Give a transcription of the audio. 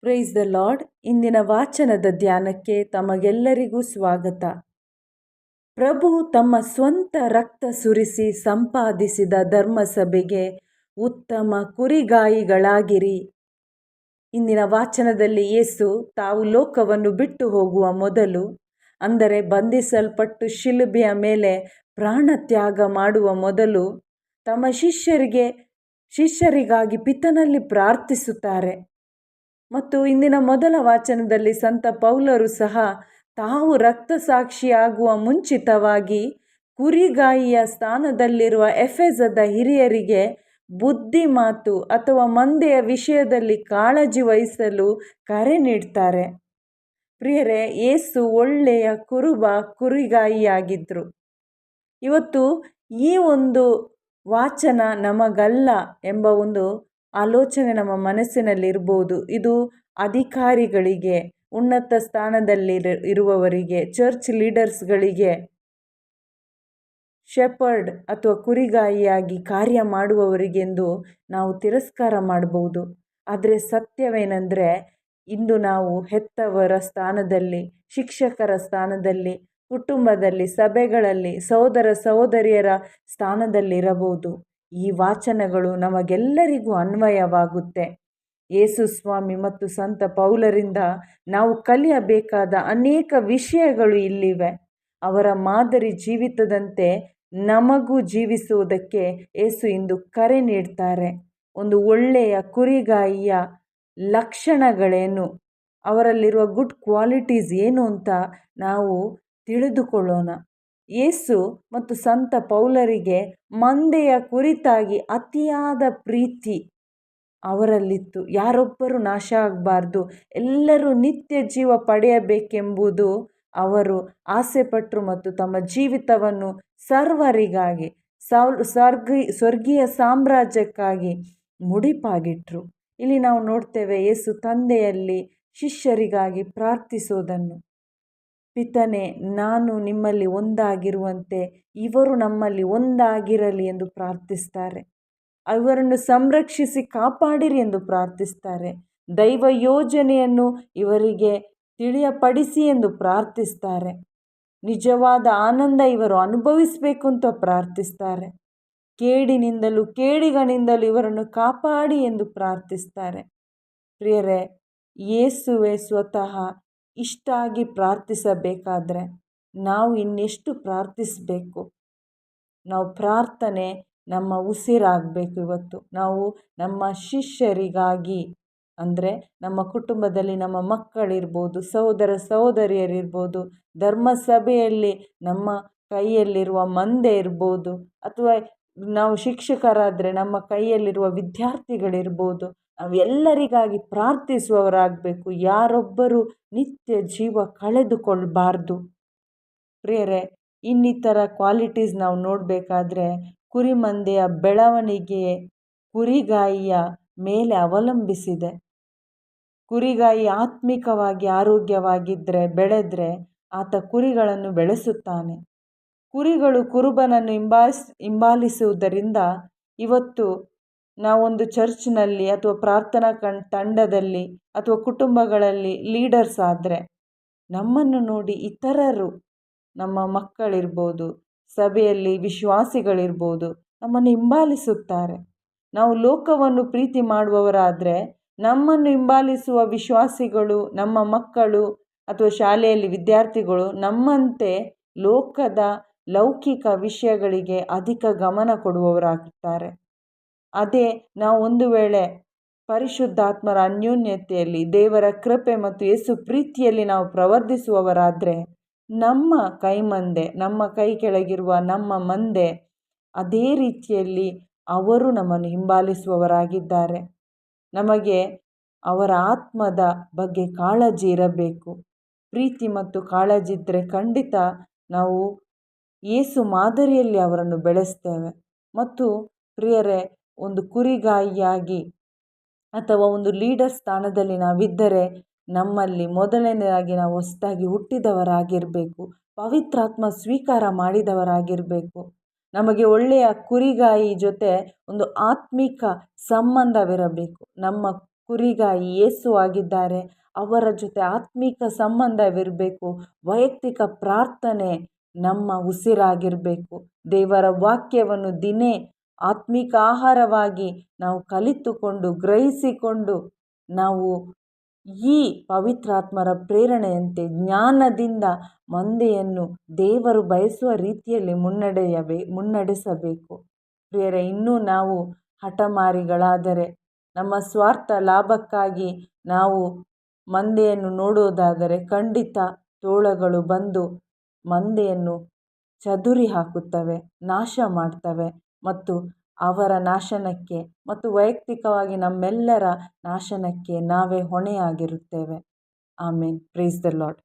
Price the lord. ಇಂದಿನ ವಾಚನದ ಧ್ಯಾನಕ್ಕೆ ತಮಗೆಲ್ಲರಿಗೂ ಸ್ವಾಗತ. ಪ್ರಭು ತಮ್ಮ ಸ್ವಂತ ರಕ್ತ ಸುರಿಸಿ ಸಂಪಾದಿಸಿದ ಧರ್ಮಸಭೆಗೆ ಉತ್ತಮ ಕುರಿಗಾಯಿಗಳಾಗಿರಿ. ಇಂದಿನ ವಾಚನದಲ್ಲಿ ಯೇಸು ತಾವು ಲೋಕವನ್ನು ಬಿಟ್ಟು ಹೋಗುವ ಮೊದಲು, ಅಂದರೆ ಬಂಧಿಸಲ್ಪಟ್ಟು ಶಿಲುಬೆಯ ಮೇಲೆ ಪ್ರಾಣ ತ್ಯಾಗ ಮಾಡುವ ಮೊದಲು, ತಮ್ಮ ಶಿಷ್ಯರಿಗಾಗಿ ಪಿತನಲ್ಲಿ ಪ್ರಾರ್ಥಿಸುತ್ತಾರೆ. ಮತ್ತು ಇಂದಿನ ಮೊದಲ ವಾಚನದಲ್ಲಿ ಸಂತ ಪೌಲರು ಸಹ ತಾವು ರಕ್ತಸಾಕ್ಷಿಯಾಗುವ ಮುಂಚಿತವಾಗಿ ಕುರಿಗಾಯಿಯ ಸ್ಥಾನದಲ್ಲಿರುವ ಎಫೆಸದ ಹಿರಿಯರಿಗೆ ಬುದ್ಧಿ ಮಾತು ಅಥವಾ ಮಂದೆಯ ವಿಷಯದಲ್ಲಿ ಕಾಳಜಿ ವಹಿಸಲು ಕರೆ ನೀಡ್ತಾರೆ. ಪ್ರಿಯರೇ, ಯೇಸು ಒಳ್ಳೆಯ ಕುರಿಗಾಯಿಯಾಗಿದ್ದರು. ಇವತ್ತು ಈ ಒಂದು ವಾಚನ ನಮಗಲ್ಲ ಎಂಬ ಒಂದು ಆಲೋಚನೆ ನಮ್ಮ ಮನಸ್ಸಿನಲ್ಲಿ ಇರ್ಬೋದು. ಇದು ಅಧಿಕಾರಿಗಳಿಗೆ, ಉನ್ನತ ಸ್ಥಾನದಲ್ಲಿ ಇರುವವರಿಗೆ, ಚರ್ಚ್ ಲೀಡರ್ಸ್ಗಳಿಗೆ, ಶೆಪರ್ಡ್ ಅಥವಾ ಕುರಿಗಾಯಿಯಾಗಿ ಕಾರ್ಯ ಮಾಡುವವರಿಗೆಂದು ನಾವು ತಿರಸ್ಕಾರ ಮಾಡಬಹುದು. ಆದರೆ ಸತ್ಯವೇನೆಂದರೆ, ಇಂದು ನಾವು ಹೆತ್ತವರ ಸ್ಥಾನದಲ್ಲಿ, ಶಿಕ್ಷಕರ ಸ್ಥಾನದಲ್ಲಿ, ಕುಟುಂಬದಲ್ಲಿ, ಸಭೆಗಳಲ್ಲಿ, ಸಹೋದರ ಸಹೋದರಿಯರ ಸ್ಥಾನದಲ್ಲಿರಬಹುದು. ಈ ವಾಚನಗಳು ನಮಗೆಲ್ಲರಿಗೂ ಅನ್ವಯವಾಗುತ್ತೆ. ಯೇಸು ಸ್ವಾಮಿ ಮತ್ತು ಸಂತ ಪೌಲರಿಂದ ನಾವು ಕಲಿಯಬೇಕಾದ ಅನೇಕ ವಿಷಯಗಳು ಇಲ್ಲಿವೆ. ಅವರ ಮಾದರಿ ಜೀವಿತದಂತೆ ನಮಗೂ ಜೀವಿಸುವುದಕ್ಕೆ ಯೇಸು ಇಂದು ಕರೆ ನೀಡ್ತಾರೆ. ಒಂದು ಒಳ್ಳೆಯ ಕುರಿಗಾಯಿಯ ಲಕ್ಷಣಗಳೇನು, ಅವರಲ್ಲಿರುವ ಗುಡ್ ಕ್ವಾಲಿಟೀಸ್ ಏನು ಅಂತ ನಾವು ತಿಳಿದುಕೊಳ್ಳೋಣ. ಯೇಸು ಮತ್ತು ಸಂತ ಪೌಲರಿಗೆ ಮಂದೆಯ ಕುರಿತಾಗಿ ಅತಿಯಾದ ಪ್ರೀತಿ ಅವರಲ್ಲಿತ್ತು. ಯಾರೊಬ್ಬರು ನಾಶ ಆಗಬಾರ್ದು, ಎಲ್ಲರೂ ನಿತ್ಯ ಜೀವ ಪಡೆಯಬೇಕೆಂಬುದು ಅವರು ಆಸೆಪಟ್ಟರು ಮತ್ತು ತಮ್ಮ ಜೀವಿತವನ್ನು ಸರ್ವರಿಗಾಗಿ, ಸ್ವರ್ಗೀಯ ಸಾಮ್ರಾಜ್ಯಕ್ಕಾಗಿ ಮುಡಿಪಾಗಿಟ್ರು. ಇಲ್ಲಿ ನಾವು ನೋಡ್ತೇವೆ ಯೇಸು ತಂದೆಯಲ್ಲಿ ಶಿಷ್ಯರಿಗಾಗಿ ಪ್ರಾರ್ಥಿಸೋದನ್ನು. ಪಿತನೇ, ನಾನು ನಿಮ್ಮಲ್ಲಿ ಒಂದಾಗಿರುವಂತೆ ಇವರು ನಮ್ಮಲ್ಲಿ ಒಂದಾಗಿರಲಿ ಎಂದು ಪ್ರಾರ್ಥಿಸ್ತಾರೆ. ಇವರನ್ನು ಸಂರಕ್ಷಿಸಿ ಕಾಪಾಡಿರಿ ಎಂದು ಪ್ರಾರ್ಥಿಸ್ತಾರೆ. ದೈವ ಯೋಜನೆಯನ್ನು ಇವರಿಗೆ ತಿಳಿಯಪಡಿಸಿ ಎಂದು ಪ್ರಾರ್ಥಿಸ್ತಾರೆ. ನಿಜವಾದ ಆನಂದ ಇವರು ಅನುಭವಿಸಬೇಕು ಅಂತ ಪ್ರಾರ್ಥಿಸ್ತಾರೆ. ಕೇಡಿನಿಂದಲೂ ಕೇಡಿಗನಿಂದಲೂ ಇವರನ್ನು ಕಾಪಾಡಿ ಎಂದು ಪ್ರಾರ್ಥಿಸ್ತಾರೆ. ಪ್ರಿಯರೇ, ಯೇಸುವೆ ಸ್ವತಃ ಇಷ್ಟಾಗಿ ಪ್ರಾರ್ಥಿಸಬೇಕಾದ್ರೆ ನಾವು ಇನ್ನೆಷ್ಟು ಪ್ರಾರ್ಥಿಸಬೇಕು? ನಾವು ಪ್ರಾರ್ಥನೆ ನಮ್ಮ ಉಸಿರಾಗಬೇಕು. ಇವತ್ತು ನಾವು ನಮ್ಮ ಶಿಷ್ಯರಿಗಾಗಿ, ಅಂದರೆ ನಮ್ಮ ಕುಟುಂಬದಲ್ಲಿ ನಮ್ಮ ಮಕ್ಕಳಿರ್ಬೋದು, ಸಹೋದರ ಸಹೋದರಿಯರಿರ್ಬೋದು, ಧರ್ಮಸಭೆಯಲ್ಲಿ ನಮ್ಮ ಕೈಯಲ್ಲಿರುವ ಮಂದೆ ಇರ್ಬೋದು, ಅಥವಾ ನಾವು ಶಿಕ್ಷಕರಾದರೆ ನಮ್ಮ ಕೈಯಲ್ಲಿರುವ ವಿದ್ಯಾರ್ಥಿಗಳಿರ್ಬೋದು, ನಾವು ಎಲ್ಲರಿಗಾಗಿ ಪ್ರಾರ್ಥಿಸುವವರಾಗಬೇಕು. ಯಾರೊಬ್ಬರು ನಿತ್ಯ ಜೀವ ಕಳೆದುಕೊಳ್ಬಾರ್ದು. ಪ್ರಿಯರೇ, ಇನ್ನಿತರ ಕ್ವಾಲಿಟೀಸ್ ನಾವು ನೋಡಬೇಕಾದ್ರೆ ಕುರಿಮಂದೆಯ ಬೆಳವಣಿಗೆ ಕುರಿಗಾಯಿಯ ಮೇಲೆ ಅವಲಂಬಿಸಿದೆ. ಕುರಿಗಾಯಿ ಆತ್ಮಿಕವಾಗಿ ಆರೋಗ್ಯವಾಗಿದ್ದರೆ, ಬೆಳೆದರೆ ಆತ ಕುರಿಗಳನ್ನು ಬೆಳೆಸುತ್ತಾನೆ. ಕುರಿಗಳು ಕುರುಬನನ್ನು ಹಿಂಬಾಲಿಸುವುದರಿಂದ ಇವತ್ತು ನಾವೊಂದು ಚರ್ಚ್ನಲ್ಲಿ ಅಥವಾ ಪ್ರಾರ್ಥನಾ ತಂಡದಲ್ಲಿ ಅಥವಾ ಕುಟುಂಬಗಳಲ್ಲಿ ಲೀಡರ್ಸ್ ಆದರೆ ನಮ್ಮನ್ನು ನೋಡಿ ಇತರರು, ನಮ್ಮ ಮಕ್ಕಳಿರ್ಬೋದು, ಸಭೆಯಲ್ಲಿ ವಿಶ್ವಾಸಿಗಳಿರ್ಬೋದು, ನಮ್ಮನ್ನು ಹಿಂಬಾಲಿಸುತ್ತಾರೆ. ನಾವು ಲೋಕವನ್ನು ಪ್ರೀತಿ ಮಾಡುವವರಾದರೆ ನಮ್ಮನ್ನು ಹಿಂಬಾಲಿಸುವ ವಿಶ್ವಾಸಿಗಳು, ನಮ್ಮ ಮಕ್ಕಳು ಅಥವಾ ಶಾಲೆಯಲ್ಲಿ ವಿದ್ಯಾರ್ಥಿಗಳು ನಮ್ಮಂತೆ ಲೋಕದ ಲೌಕಿಕ ವಿಷಯಗಳಿಗೆ ಅಧಿಕ ಗಮನ ಕೊಡುವವರಾಗುತ್ತಾರೆ. ಅದೇ ನಾವು ಒಂದು ವೇಳೆ ಪರಿಶುದ್ಧಾತ್ಮರ ಅನ್ಯೋನ್ಯತೆಯಲ್ಲಿ, ದೇವರ ಕೃಪೆ ಮತ್ತು ಯೇಸು ಪ್ರೀತಿಯಲ್ಲಿ ನಾವು ಪ್ರವರ್ಧಿಸುವವರಾದರೆ ನಮ್ಮ ಮಂದೆ, ನಮ್ಮ ಕೈ ಕೆಳಗಿರುವ ನಮ್ಮ ಮಂದೆ ಅದೇ ರೀತಿಯಲ್ಲಿ ಅವರು ನಮ್ಮನ್ನು ಹಿಂಬಾಲಿಸುವವರಾಗಿದ್ದಾರೆ. ನಮಗೆ ಅವರ ಆತ್ಮದ ಬಗ್ಗೆ ಕಾಳಜಿ ಇರಬೇಕು. ಪ್ರೀತಿ ಮತ್ತು ಕಾಳಜಿ ಇದ್ದರೆ ಖಂಡಿತ ನಾವು ಯೇಸು ಮಾದರಿಯಲ್ಲಿ ಅವರನ್ನು ಬೆಳೆಸ್ತೇವೆ. ಮತ್ತು ಪ್ರಿಯರೇ, ಒಂದು ಕುರಿಗಾಯಿಯಾಗಿ ಅಥವಾ ಒಂದು ಲೀಡರ್ ಸ್ಥಾನದಲ್ಲಿ ನಾವಿದ್ದರೆ ನಮ್ಮಲ್ಲಿ ಮೊದಲನೆಯದಾಗಿ ನಾವು ಹೊಸದಾಗಿ ಹುಟ್ಟಿದವರಾಗಿರಬೇಕು, ಪವಿತ್ರಾತ್ಮ ಸ್ವೀಕಾರ ಮಾಡಿದವರಾಗಿರಬೇಕು. ನಮಗೆ ಒಳ್ಳೆಯ ಕುರಿಗಾಯಿ ಜೊತೆ ಒಂದು ಆತ್ಮಿಕ ಸಂಬಂಧವಿರಬೇಕು. ನಮ್ಮ ಕುರಿಗಾಯಿ ಯೇಸು ಆಗಿದ್ದಾರೆ. ಅವರ ಜೊತೆ ಆತ್ಮಿಕ ಸಂಬಂಧವಿರಬೇಕು. ವೈಯಕ್ತಿಕ ಪ್ರಾರ್ಥನೆ ನಮ್ಮ ಉಸಿರಾಗಿರಬೇಕು. ದೇವರ ವಾಕ್ಯವನ್ನು ದಿನೇ ಆತ್ಮಿಕ ಆಹಾರವಾಗಿ ನಾವು ಕಲಿತುಕೊಂಡು ಗ್ರಹಿಸಿಕೊಂಡು ನಾವು ಈ ಪವಿತ್ರಾತ್ಮರ ಪ್ರೇರಣೆಯಂತೆ ಜ್ಞಾನದಿಂದ ಮಂದೆಯನ್ನು ದೇವರು ಬಯಸುವ ರೀತಿಯಲ್ಲಿ ಮುನ್ನಡೆಸಬೇಕು. ಪ್ರಿಯರೇ, ಇನ್ನೂ ನಾವು ಹಠಮಾರಿಗಳಾದರೆ, ನಮ್ಮ ಸ್ವಾರ್ಥ ಲಾಭಕ್ಕಾಗಿ ನಾವು ಮಂದೆಯನ್ನು ನೋಡುವುದಾದರೆ ಖಂಡಿತ ತೋಳಗಳು ಬಂದು ಮಂದೆಯನ್ನು ಚದುರಿ ಹಾಕುತ್ತವೆ, ನಾಶ ಮಾಡ್ತವೆ ಮತ್ತು ಅವರ ನಾಶನಕ್ಕೆ ಮತ್ತು ವೈಯಕ್ತಿಕವಾಗಿ ನಮ್ಮೆಲ್ಲರ ನಾಶನಕ್ಕೆ ನಾವೇ ಹೊಣೆಯಾಗಿರುತ್ತೇವೆ. ಆಮೇನ್. Praise the lord.